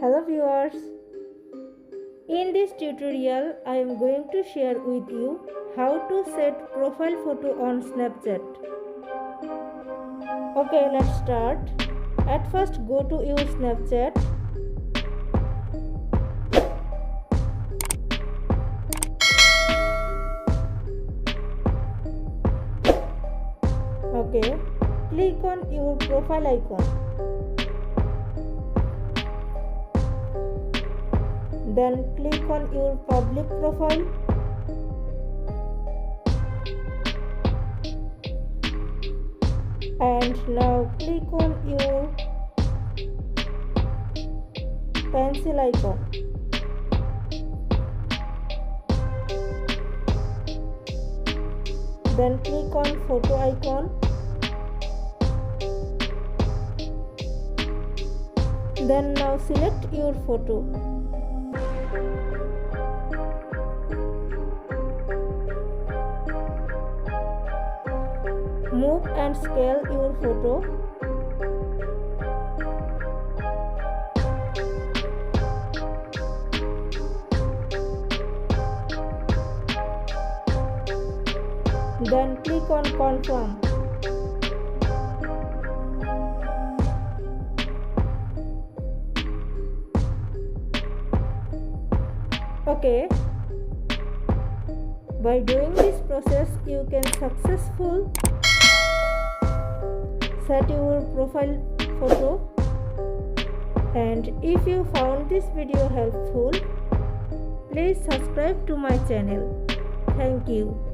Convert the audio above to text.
Hello viewers, in this tutorial I am going to share with you how to set profile photo on Snapchat. Okay, let's start. At first go to your Snapchat. Okay, click on your profile icon. Then click on your public profile. And now click on your pencil icon. Then click on photo icon. Then now select your photo. Move and scale your photo. Then click on confirm. Okay. By doing this process, you can successfully set your profile photo. And if you found this video helpful, please subscribe to my channel. Thank you.